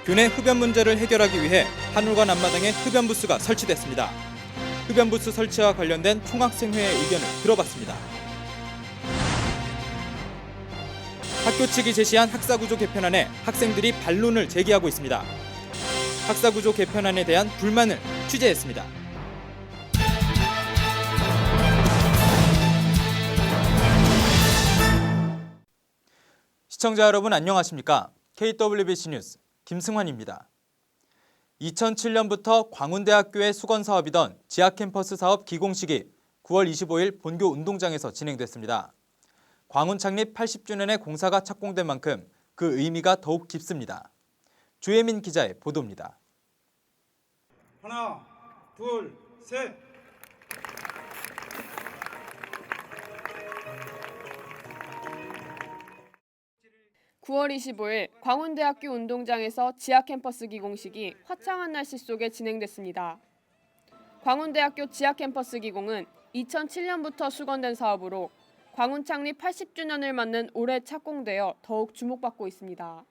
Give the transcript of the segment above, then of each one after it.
교내 흡연 문제를 해결하기 위해 한울관 앞마당에 흡연 부스가 설치됐습니다. 흡연 부스 설치와 관련된 총학생회의 의견을 들어봤습니다. 학교 측이 제시한 학사구조 개편안에 학생들이 반론을 제기하고 있습니다. 학사구조 개편안에 대한 불만을 취재했습니다. 시청자 여러분 안녕하십니까? KWBC 뉴스 김승환입니다. 2007년부터 광운대학교의 수건 사업이던 지하캠퍼스 사업 기공식이 9월 25일 본교 운동장에서 진행됐습니다. 광운 창립 80주년의 공사가 착공된 만큼 그 의미가 더욱 깊습니다. 조혜민 기자의 보도입니다. 하나, 둘, 셋. (9월 25일) 광운대학교 운동장에서 지하캠퍼스 기공식이 화창한 날씨 속에 진행됐습니다. 광운대학교 지하캠퍼스 기공은 2007년부터 수건된 사업으로 광운 창립 80주년을 맞는 올해 착공되어 더욱 주목받고 있습니다.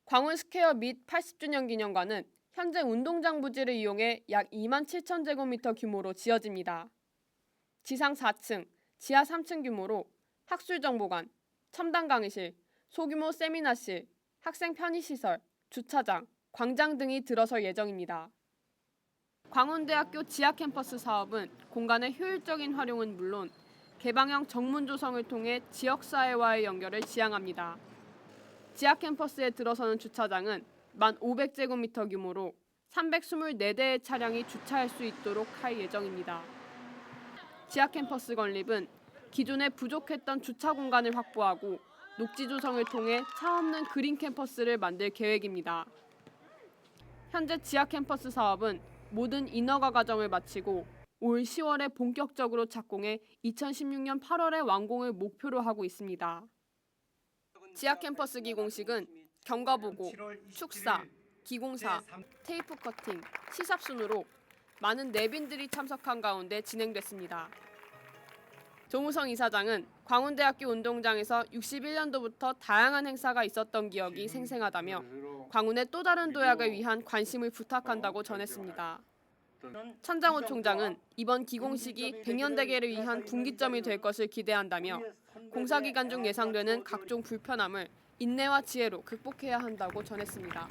광운 스퀘어 및 80주년 기념관은 현재 운동장 부지를 이용해 약 27,000제곱미터 규모로 지어집니다. 지상 4층, 지하 3층 규모로 학술정보관, 첨단 강의실, 소규모 세미나실, 학생 편의시설, 주차장, 광장 등이 들어설 예정입니다. 광운대학교 지하캠퍼스 사업은 공간의 효율적인 활용은 물론 개방형 정문 조성을 통해 지역사회와의 연결을 지향합니다. 지하캠퍼스에 들어서는 주차장은 1,500제곱미터 규모로 324대의 차량이 주차할 수 있도록 할 예정입니다. 지하캠퍼스 건립은 기존에 부족했던 주차 공간을 확보하고 녹지 조성을 통해 차 없는 그린 캠퍼스를 만들 계획입니다. 현재 지하 캠퍼스 사업은 모든 인허가 과정을 마치고 올 10월에 본격적으로 착공해 2016년 8월에 완공을 목표로 하고 있습니다. 지하 캠퍼스 기공식은 경과보고, 축사, 기공사, 테이프 커팅, 시삽 순으로 많은 내빈들이 참석한 가운데 진행됐습니다. 조무성 이사장은 광운대학교 운동장에서 61년도부터 다양한 행사가 있었던 기억이 생생하다며 광운의 또 다른 도약을 위한 관심을 부탁한다고 전했습니다. 천장호 총장은 이번 기공식이 100년대계를 위한 분기점이 될 것을 기대한다며 공사 기간 중 예상되는 각종 불편함을 인내와 지혜로 극복해야 한다고 전했습니다.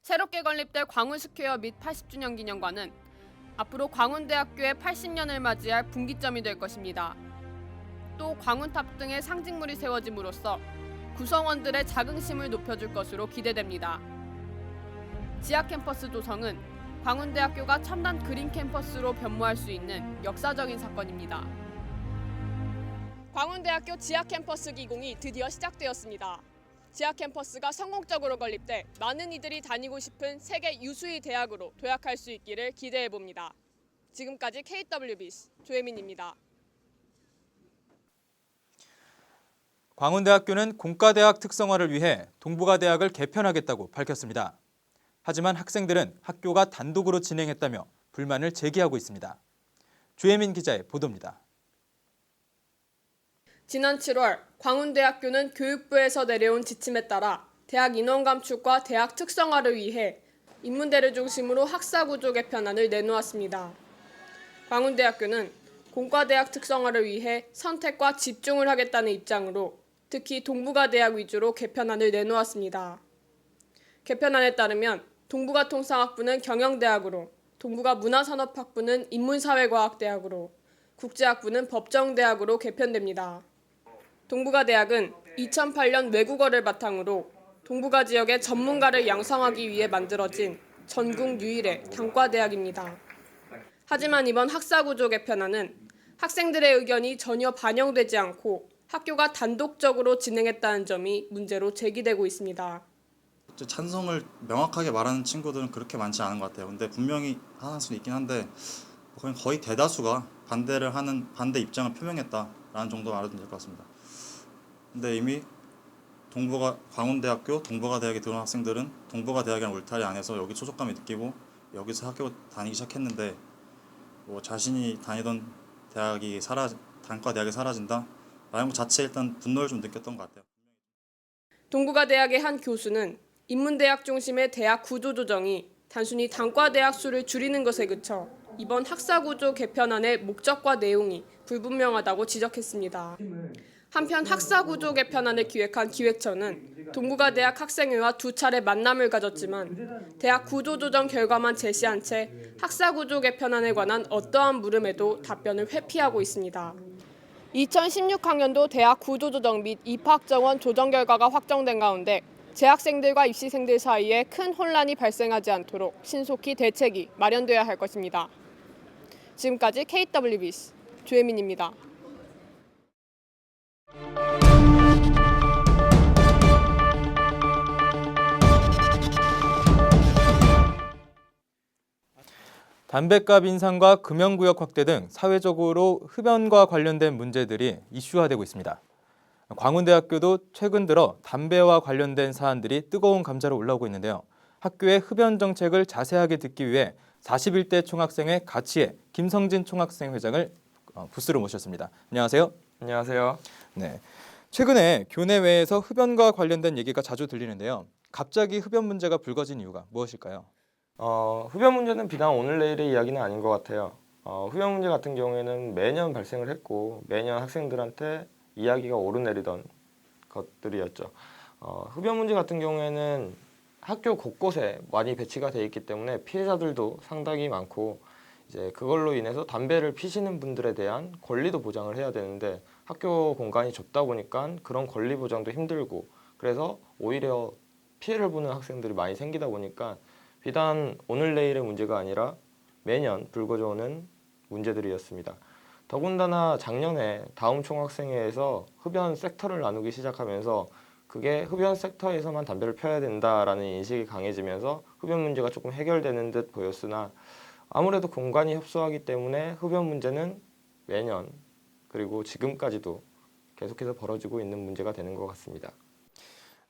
새롭게 건립될 광운 스퀘어 및 80주년 기념관은 앞으로 광운대학교의 80년을 맞이할 분기점이 될 것입니다. 또 광운탑 등의 상징물이 세워짐으로써 구성원들의 자긍심을 높여줄 것으로 기대됩니다. 지하 캠퍼스 조성은 광운대학교가 첨단 그린 캠퍼스로 변모할 수 있는 역사적인 사건입니다. 광운대학교 지하 캠퍼스 기공이 드디어 시작되었습니다. 지하 캠퍼스가 성공적으로 건립돼 많은 이들이 다니고 싶은 세계 유수의 대학으로 도약할 수 있기를 기대해봅니다. 지금까지 KWBC 조혜민입니다. 광운대학교는 공과대학 특성화를 위해 동북아대학을 개편하겠다고 밝혔습니다. 하지만 학생들은 학교가 단독으로 진행했다며 불만을 제기하고 있습니다. 조혜민 기자의 보도입니다. 지난 7월 광운대학교는 교육부에서 내려온 지침에 따라 대학 인원 감축과 대학 특성화를 위해 인문대를 중심으로 학사구조 개편안을 내놓았습니다. 광운대학교는 공과대학 특성화를 위해 선택과 집중을 하겠다는 입장으로 특히 동북아대학 위주로 개편안을 내놓았습니다. 개편안에 따르면 동북아통상학부는 경영대학으로, 동북아문화산업학부는 인문사회과학대학으로, 국제학부는 법정대학으로 개편됩니다. 동북아대학은 2008년 외국어를 바탕으로 동북아 지역의 전문가를 양성하기 위해 만들어진 전국 유일의 단과대학입니다. 하지만 이번 학사구조 개편안은 학생들의 의견이 전혀 반영되지 않고 학교가 단독적으로 진행했다는 점이 문제로 제기되고 있습니다. 찬성을 명확하게 말하는 친구들은 그렇게 많지 않은 것 같아요. 근데 분명히 하나씩 있긴 한데 거의 대다수가 반대 입장을 표명했다라는 정도 알아두면 될 것 같습니다. 근데 이미 광운대학교, 동북아대학에 들어온 학생들은 동북아대학이라는 울타리 안에서 여기 소속감이 느끼고 여기서 학교 다니기 시작했는데 자신이 다니던 단과대학이 사라진다? 라는 것 자체에 일단 분노를 좀 느꼈던 것 같아요. 동북아대학의 한 교수는 인문대학 중심의 대학 구조 조정이 단순히 단과 대학 수를 줄이는 것에 그쳐 이번 학사구조 개편안의 목적과 내용이 불분명하다고 지적했습니다. 한편 학사구조 개편안을 기획한 기획처는 동국아대학 학생회와 2차례 만남을 가졌지만 대학 구조조정 결과만 제시한 채 학사구조 개편안에 관한 어떠한 물음에도 답변을 회피하고 있습니다. 2016학년도 대학 구조조정 및 입학정원 조정 결과가 확정된 가운데 재학생들과 입시생들 사이에 큰 혼란이 발생하지 않도록 신속히 대책이 마련돼야 할 것입니다. 지금까지 KWBC 조혜민입니다. 담뱃값 인상과 금연구역 확대 등 사회적으로 흡연과 관련된 문제들이 이슈화되고 있습니다. 광운대학교도 최근 들어 담배와 관련된 사안들이 뜨거운 감자로 올라오고 있는데요. 학교의 흡연 정책을 자세하게 듣기 위해 41대 총학생회 가치회 김성진 총학생 회장을 부스로 모셨습니다. 안녕하세요. 안녕하세요. 네, 최근에 교내외에서 흡연과 관련된 얘기가 자주 들리는데요. 갑자기 흡연 문제가 불거진 이유가 무엇일까요? 흡연 문제는 비단 오늘 내일의 이야기는 아닌 것 같아요. 흡연 문제 같은 경우에는 매년 발생을 했고 매년 학생들한테 이야기가 오르내리던 것들이었죠. 흡연 문제 같은 경우에는 학교 곳곳에 많이 배치가 돼 있기 때문에 피해자들도 상당히 많고 이제 그걸로 인해서 담배를 피시는 분들에 대한 권리도 보장을 해야 되는데 학교 공간이 좁다 보니까 그런 권리 보장도 힘들고 그래서 오히려 피해를 보는 학생들이 많이 생기다 보니까 비단 오늘 내일의 문제가 아니라 매년 불거져오는 문제들이었습니다. 더군다나 작년에 다음 총학생회에서 흡연 섹터를 나누기 시작하면서 그게 흡연 섹터에서만 담배를 펴야 된다라는 인식이 강해지면서 흡연 문제가 조금 해결되는 듯 보였으나 아무래도 공간이 협소하기 때문에 흡연 문제는 매년 그리고 지금까지도 계속해서 벌어지고 있는 문제가 되는 것 같습니다.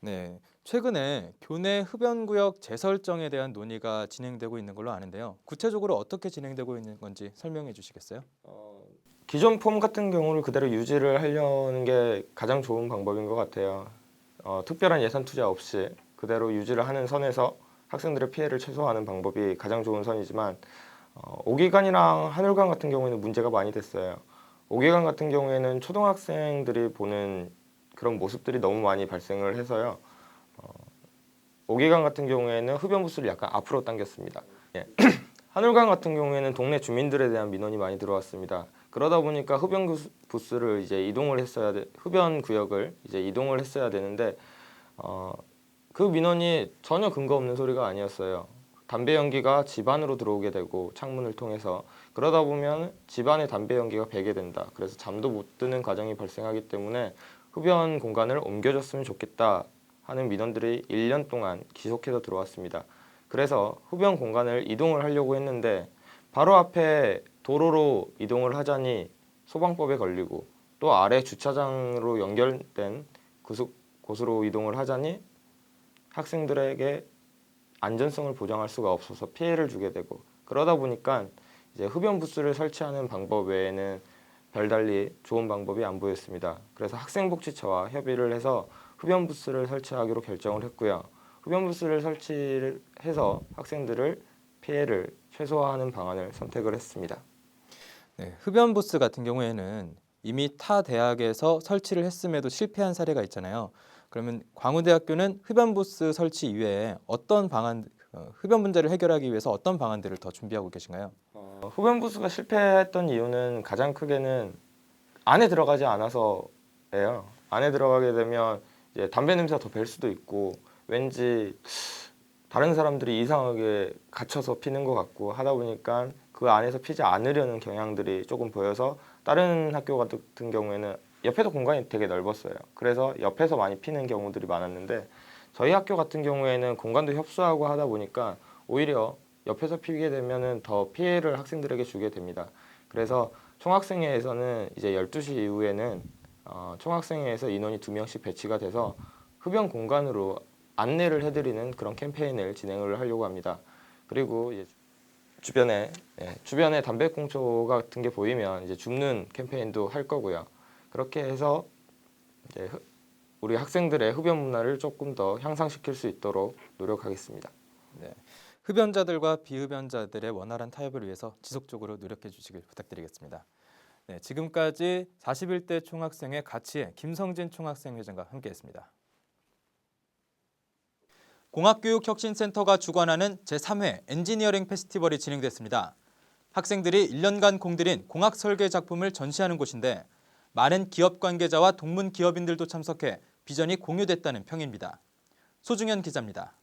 네, 최근에 교내 흡연구역 재설정에 대한 논의가 진행되고 있는 걸로 아는데요. 구체적으로 어떻게 진행되고 있는 건지 설명해 주시겠어요? 기존 폼 같은 경우를 그대로 유지를 하려는 게 가장 좋은 방법인 것 같아요. 특별한 예산 투자 없이 그대로 유지를 하는 선에서 학생들의 피해를 최소화하는 방법이 가장 좋은 선이지만 오기관이랑 한울관 같은 경우에는 문제가 많이 됐어요. 오기관 같은 경우에는 초등학생들이 보는 그런 모습들이 너무 많이 발생을 해서요. 오기관 같은 경우에는 흡연 부스를 약간 앞으로 당겼습니다. 예. 한울관 같은 경우에는 동네 주민들에 대한 민원이 많이 들어왔습니다. 그러다 보니까 흡연 부스를 이제 이동을 했어야 흡연 구역을 이제 이동을 했어야 되는데 그 민원이 전혀 근거 없는 소리가 아니었어요. 담배 연기가 집 안으로 들어오게 되고 창문을 통해서 그러다 보면 집 안에 담배 연기가 배게 된다. 그래서 잠도 못 드는 과정이 발생하기 때문에 흡연 공간을 옮겨줬으면 좋겠다 하는 민원들이 1년 동안 지속해서 들어왔습니다. 그래서 흡연 공간을 이동을 하려고 했는데 바로 앞에 도로로 이동을 하자니 소방법에 걸리고 또 아래 주차장으로 연결된 곳으로 이동을 하자니 학생들에게 안전성을 보장할 수가 없어서 피해를 주게 되고 그러다 보니까 이제 흡연 부스를 설치하는 방법 외에는 별달리 좋은 방법이 안 보였습니다. 그래서 학생복지처와 협의를 해서 흡연 부스를 설치하기로 결정을 했고요. 흡연 부스를 설치해서 학생들을 피해를 최소화하는 방안을 선택을 했습니다. 네, 흡연 부스 같은 경우에는 이미 타 대학에서 설치를 했음에도 실패한 사례가 있잖아요. 그러면 광운대학교는 흡연 부스 설치 이외에 어떤 방안, 흡연 문제를 해결하기 위해서 어떤 방안들을 더 준비하고 계신가요? 흡연 부스가 실패했던 이유는 가장 크게는 안에 들어가지 않아서예요. 안에 들어가게 되면 이제 담배 냄새가 더 뵐 수도 있고 왠지 다른 사람들이 이상하게 갇혀서 피는 것 같고 하다 보니까 그 안에서 피지 않으려는 경향들이 조금 보여서 다른 학교 같은 경우에는 옆에도 공간이 되게 넓었어요. 그래서 옆에서 많이 피는 경우들이 많았는데 저희 학교 같은 경우에는 공간도 협소하고 하다 보니까 오히려 옆에서 피게 되면은 더 피해를 학생들에게 주게 됩니다. 그래서 총학생회에서는 이제 12시 이후에는 총학생회에서 인원이 2명씩 배치가 돼서 흡연 공간으로 안내를 해드리는 그런 캠페인을 진행을 하려고 합니다. 그리고 이제 주변에 담배꽁초 같은 게 보이면 이제 줍는 캠페인도 할 거고요. 그렇게 해서 이제 우리 학생들의 흡연 문화를 조금 더 향상시킬 수 있도록 노력하겠습니다. 흡연자들과 비흡연자들의 원활한 타협을 위해서 지속적으로 노력해 주시길 부탁드리겠습니다. 네, 지금까지 41대 총학생회 가치의 김성진 총학생회장과 함께했습니다. 공학교육혁신센터가 주관하는 제3회 엔지니어링 페스티벌이 진행됐습니다. 학생들이 1년간 공들인 공학 설계 작품을 전시하는 곳인데 많은 기업 관계자와 동문 기업인들도 참석해 비전이 공유됐다는 평입니다. 소중현 기자입니다.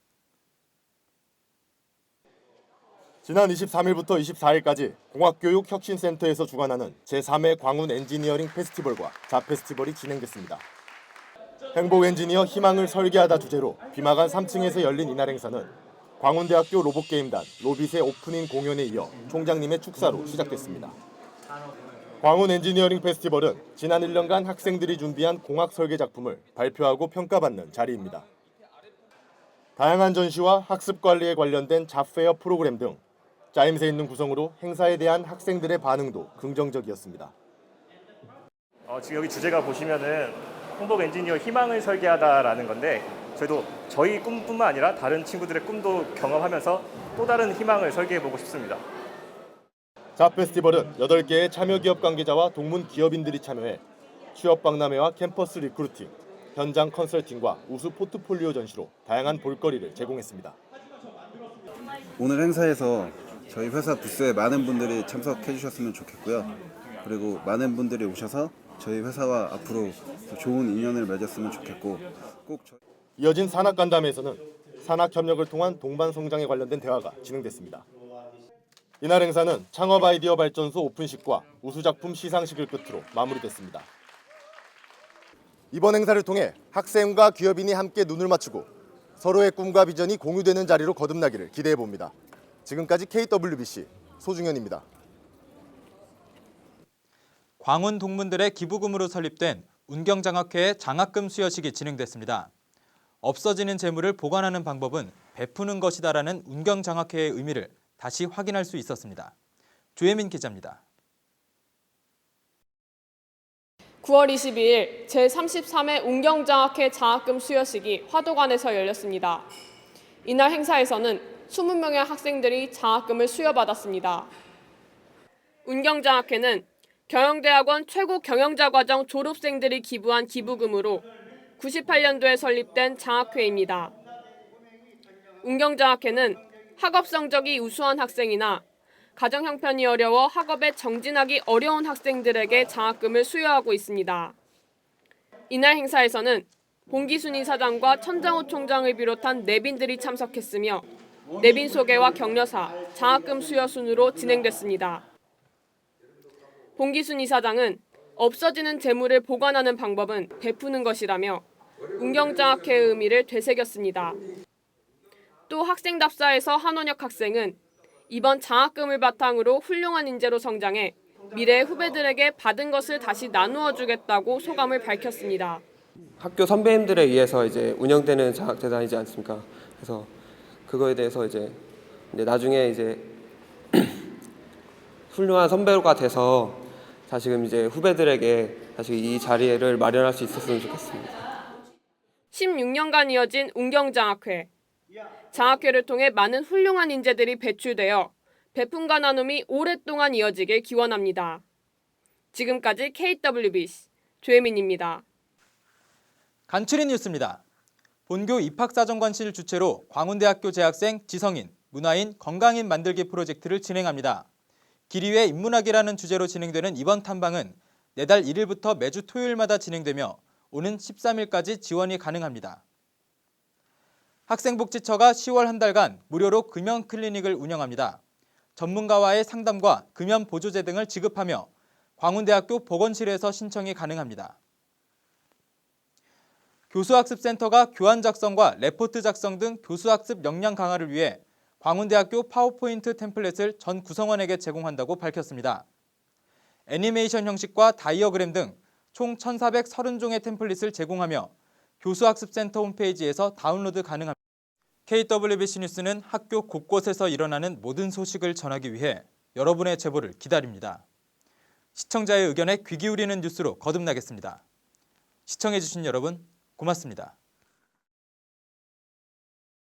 지난 23일부터 24일까지 공학교육혁신센터에서 주관하는 제3회 광운 엔지니어링 페스티벌과 자페스티벌이 진행됐습니다. 행복 엔지니어 희망을 설계하다 주제로 비마관 3층에서 열린 이날 행사는 광운대학교 로봇게임단 로빗의 오프닝 공연에 이어 총장님의 축사로 시작됐습니다. 광운 엔지니어링 페스티벌은 지난 1년간 학생들이 준비한 공학 설계 작품을 발표하고 평가받는 자리입니다. 다양한 전시와 학습 관리에 관련된 잡페어 프로그램 등 짜임새 있는 구성으로 행사에 대한 학생들의 반응도 긍정적이었습니다. 지금 여기 주제가 보시면은 행복 엔지니어 희망을 설계하다라는 건데 저희도 저희 꿈뿐만 아니라 다른 친구들의 꿈도 경험하면서 또 다른 희망을 설계해보고 싶습니다. 자페스티벌은 8개의 참여 기업 관계자와 동문 기업인들이 참여해 취업 박람회와 캠퍼스 리크루팅, 현장 컨설팅과 우수 포트폴리오 전시로 다양한 볼거리를 제공했습니다. 오늘 행사에서 저희 회사 부스에 많은 분들이 참석해 주셨으면 좋겠고요. 그리고 많은 분들이 오셔서 저희 회사와 앞으로 좋은 인연을 맺었으면 좋겠고 이어진 산학간담회에서는 산학협력을 통한 동반 성장에 관련된 대화가 진행됐습니다. 이날 행사는 창업 아이디어 발전소 오픈식과 우수작품 시상식을 끝으로 마무리됐습니다. 이번 행사를 통해 학생과 기업인이 함께 눈을 맞추고 서로의 꿈과 비전이 공유되는 자리로 거듭나기를 기대해봅니다. 지금까지 KWBC 소중현입니다. 광운 동문들의 기부금으로 설립된 운경장학회의 장학금 수여식이 진행됐습니다. 없어지는 재물을 보관하는 방법은 베푸는 것이다라는 운경장학회의 의미를 다시 확인할 수 있었습니다. 조혜민 기자입니다. 9월 22일 제33회 운경장학회 장학금 수여식이 화도관에서 열렸습니다. 이날 행사에서는 20명의 학생들이 장학금을 수여받았습니다. 운경장학회는 경영대학원 최고 경영자과정 졸업생들이 기부한 기부금으로 98년도에 설립된 장학회입니다. 운경장학회는 학업 성적이 우수한 학생이나 가정 형편이 어려워 학업에 정진하기 어려운 학생들에게 장학금을 수여하고 있습니다. 이날 행사에서는 봉기순 이사장과 천장호 총장을 비롯한 내빈들이 참석했으며 내빈 소개와 격려사, 장학금 수여 순으로 진행됐습니다. 봉기순 이사장은 없어지는 재물을 보관하는 방법은 베푸는 것이라며 운경장학회의 의미를 되새겼습니다. 또 학생답사에서 한원혁 학생은 이번 장학금을 바탕으로 훌륭한 인재로 성장해 미래 후배들에게 받은 것을 다시 나누어 주겠다고 소감을 밝혔습니다. 학교 선배님들에 의해서 이제 운영되는 장학재단이지 않습니까? 그래서 그거에 대해서 이제 나중에 이제 훌륭한 선배가 돼서 다시금 이제 후배들에게 다시 이 자리를 마련할 수 있었으면 좋겠습니다. 16년간 이어진 운경장학회. 장학회를 통해 많은 훌륭한 인재들이 배출되어 베품과 나눔이 오랫동안 이어지길 기원합니다. 지금까지 KWBC 조혜민입니다. 간추린 뉴스입니다. 본교 입학사정관실 주최로 광운대학교 재학생 지성인, 문화인, 건강인 만들기 프로젝트를 진행합니다. 길 위의 인문학이라는 주제로 진행되는 이번 탐방은 내달 1일부터 매주 토요일마다 진행되며 오는 13일까지 지원이 가능합니다. 학생복지처가 10월 한 달간 무료로 금연 클리닉을 운영합니다. 전문가와의 상담과 금연 보조제 등을 지급하며 광운대학교 보건실에서 신청이 가능합니다. 교수학습센터가 교환 작성과 레포트 작성 등 교수학습 역량 강화를 위해 광운대학교 파워포인트 템플릿을 전 구성원에게 제공한다고 밝혔습니다. 애니메이션 형식과 다이어그램 등 총 1,430종의 템플릿을 제공하며 교수학습센터 홈페이지에서 다운로드 가능합니다. KWBC 뉴스는 학교 곳곳에서 일어나는 모든 소식을 전하기 위해 여러분의 제보를 기다립니다. 시청자의 의견에 귀 기울이는 뉴스로 거듭나겠습니다. 시청해주신 여러분 고맙습니다.